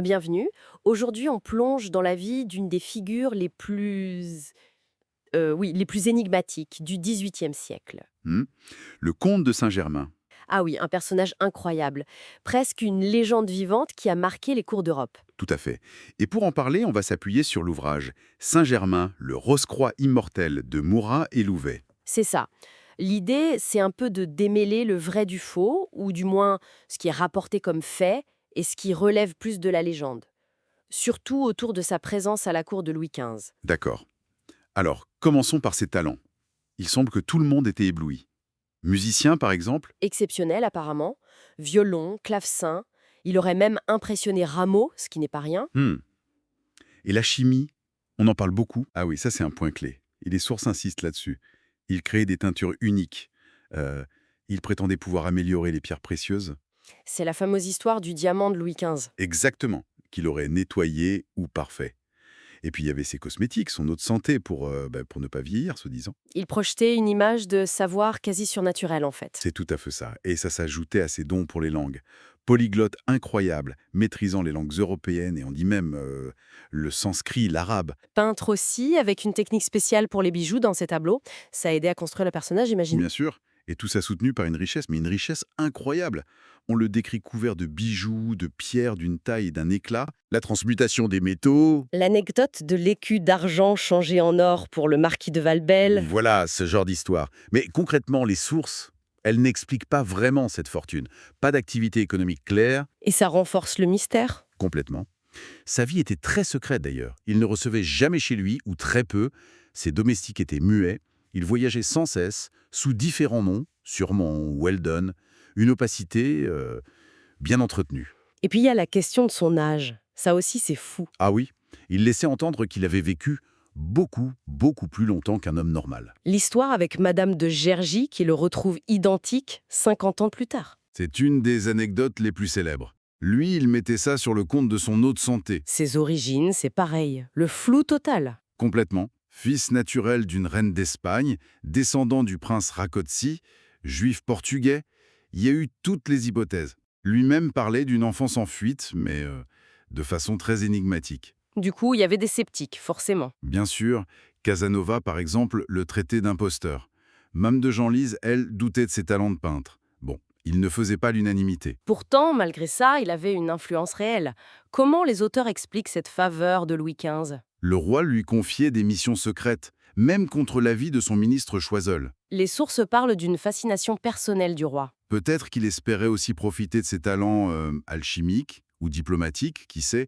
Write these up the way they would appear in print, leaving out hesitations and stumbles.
Bienvenue. Aujourd'hui, on plonge dans la vie d'une des figures les plus énigmatiques du XVIIIe siècle. Hmm. Le comte de Saint-Germain. Ah oui, un personnage incroyable, presque une légende vivante qui a marqué les cours d'Europe. Tout à fait. Et pour en parler, on va s'appuyer sur l'ouvrage Saint-Germain, le Rose-Croix immortel de Murat et Louvet. C'est ça. L'idée, c'est un peu de démêler le vrai du faux, ou du moins ce qui est rapporté comme fait et ce qui relève plus de la légende. Surtout autour de sa présence à la cour de Louis XV. D'accord. Alors, commençons par ses talents. Il semble que tout le monde était ébloui. Musicien, par exemple. Exceptionnel apparemment, violon, clavecin, il aurait même impressionné Rameau, ce qui n'est pas rien. Hmm. Et la chimie, on en parle beaucoup. Ah oui, ça c'est un point clé. Et les sources insistent là-dessus. Il créait des teintures uniques. Euh, il prétendait pouvoir améliorer les pierres précieuses. C'est la fameuse histoire du diamant de Louis XV. Exactement. Qu'il aurait nettoyé ou parfait. Et puis il y avait ses cosmétiques, son eau de santé pour ne pas vieillir, soi-disant. Il projetait une image de savoir quasi surnaturel en fait. C'est tout à fait ça. Et ça s'ajoutait à ses dons pour les langues. Polyglotte incroyable, maîtrisant les langues européennes et on dit même le sanskrit, l'arabe. Peintre aussi, avec une technique spéciale pour les bijoux dans ses tableaux. Ça a aidé à construire le personnage, j'imagine. Bien sûr. Et tout ça soutenu par une richesse, mais une richesse incroyable. On le décrit couvert de bijoux, de pierres d'une taille et d'un éclat. La transmutation des métaux. L'anecdote de l'écu d'argent changé en or pour le marquis de Valbelle. Voilà, ce genre d'histoire. Mais concrètement, les sources, elles n'expliquent pas vraiment cette fortune. Pas d'activité économique claire, Et ça renforce le mystère. complètement. Sa vie était très secrète d'ailleurs. Il ne recevait jamais chez lui, ou très peu. Ses domestiques étaient muets. Il voyageait sans cesse, sous différents noms, sûrement Weldon. Une opacité bien entretenue. Et puis il y a la question de son âge. Ça aussi, c'est fou. Ah oui, il laissait entendre qu'il avait vécu beaucoup, beaucoup plus longtemps qu'un homme normal. L'histoire avec Madame de Gergy qui le retrouve identique 50 ans plus tard. C'est une des anecdotes les plus célèbres. Lui, il mettait ça sur le compte de son eau de santé. Ses origines, c'est pareil. Le flou total. Complètement. Fils naturel d'une reine d'Espagne, descendant du prince Rákóczi, juif portugais, il y a eu toutes les hypothèses. Lui-même parlait d'une enfance en fuite, mais de façon très énigmatique. Du coup, il y avait des sceptiques, forcément. Bien sûr, Casanova, par exemple, le traitait d'imposteur. Mame de Genlise, elle, doutait de ses talents de peintre. Bon, il ne faisait pas l'unanimité. Pourtant, malgré ça, il avait une influence réelle. Comment les auteurs expliquent cette faveur de Louis XV? Le roi lui confiait des missions secrètes, même contre l'avis de son ministre Choiseul. Les sources parlent d'une fascination personnelle du roi. Peut-être qu'il espérait aussi profiter de ses talents alchimiques ou diplomatiques, qui sait.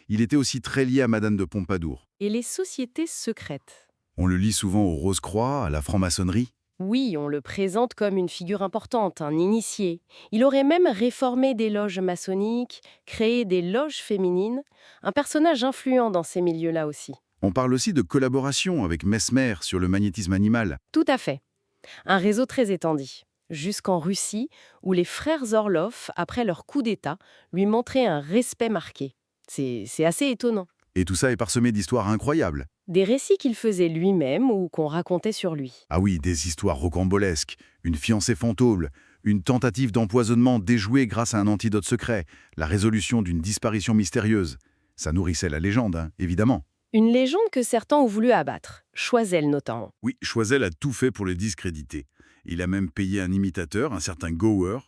Il était aussi très lié à Madame de Pompadour. Et les sociétés secrètes? On le lit souvent au Rose-Croix, à la franc-maçonnerie. Oui, on le présente comme une figure importante, un initié. Il aurait même réformé des loges maçonniques, créé des loges féminines, un personnage influent dans ces milieux-là aussi. On parle aussi de collaboration avec Mesmer sur le magnétisme animal. Tout à fait. Un réseau très étendu. Jusqu'en Russie, où les frères Orlov, après leur coup d'État, lui montraient un respect marqué. C'est assez étonnant. Et tout ça est parsemé d'histoires incroyables. Des récits qu'il faisait lui-même ou qu'on racontait sur lui. Ah oui, des histoires rocambolesques, une fiancée fantôme, une tentative d'empoisonnement déjouée grâce à un antidote secret, la résolution d'une disparition mystérieuse. Ça nourrissait la légende, hein, évidemment. Une légende que certains ont voulu abattre, Choiseul notamment. Oui, Choiseul a tout fait pour le discréditer. Il a même payé un imitateur, un certain Gower,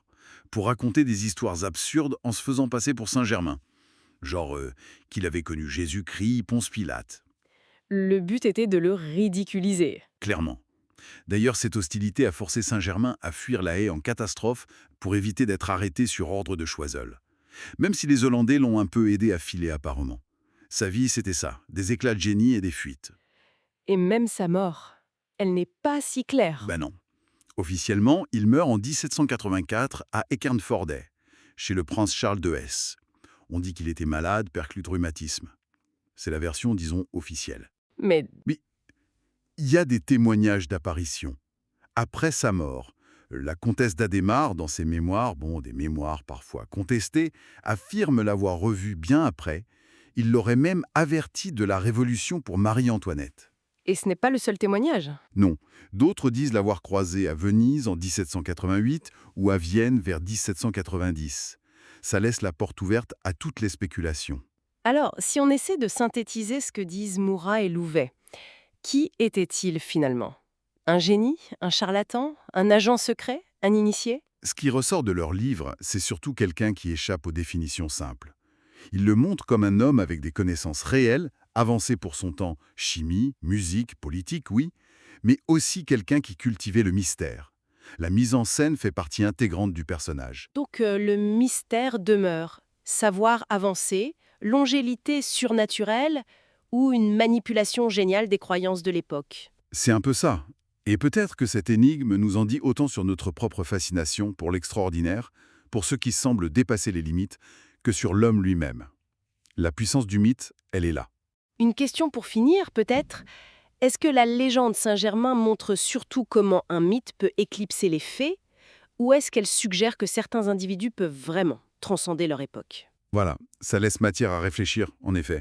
pour raconter des histoires absurdes en se faisant passer pour Saint-Germain. Genre qu'il avait connu Jésus-Christ, Ponce Pilate. Le but était de le ridiculiser. Clairement. D'ailleurs, cette hostilité a forcé Saint-Germain à fuir la haie en catastrophe pour éviter d'être arrêté sur ordre de Choiseul. Même si les Hollandais l'ont un peu aidé à filer apparemment. Sa vie, c'était ça, des éclats de génie et des fuites. Et même sa mort, elle n'est pas si claire. Ben non. Officiellement, il meurt en 1784 à Eckernförde, chez le prince Charles de Hesse. On dit qu'il était malade, perclus de rhumatisme. C'est la version, disons, officielle. Mais Mais il y a des témoignages d'apparition. Après sa mort, la comtesse d'Adhémar, dans ses mémoires, des mémoires parfois contestées, affirme l'avoir revu bien après. Il l'aurait même averti de la révolution pour Marie-Antoinette. et ce n'est pas le seul témoignage. Non, d'autres disent l'avoir croisé à Venise en 1788 ou à Vienne vers 1790. Ça laisse la porte ouverte à toutes les spéculations. Alors, si on essaie de synthétiser ce que disent Moura et Louvet, qui était-il finalement? Un génie? Un charlatan? Un agent secret? Un initié? Ce qui ressort de leur livre, c'est surtout quelqu'un qui échappe aux définitions simples. Il le montre comme un homme avec des connaissances réelles, avancées pour son temps, chimie, musique, politique, oui, mais aussi quelqu'un qui cultivait le mystère. La mise en scène fait partie intégrante du personnage. Donc le mystère demeure. Savoir avancé, longévité surnaturelle ou une manipulation géniale des croyances de l'époque. C'est un peu ça. Et peut-être que cette énigme nous en dit autant sur notre propre fascination pour l'extraordinaire, pour ce qui semble dépasser les limites, que sur l'homme lui-même. La puissance du mythe, elle est là. Une question pour finir, peut-être. Est-ce que la légende Saint-Germain montre surtout comment un mythe peut éclipser les faits, ou est-ce qu'elle suggère que certains individus peuvent vraiment transcender leur époque? Voilà, ça laisse matière à réfléchir, en effet.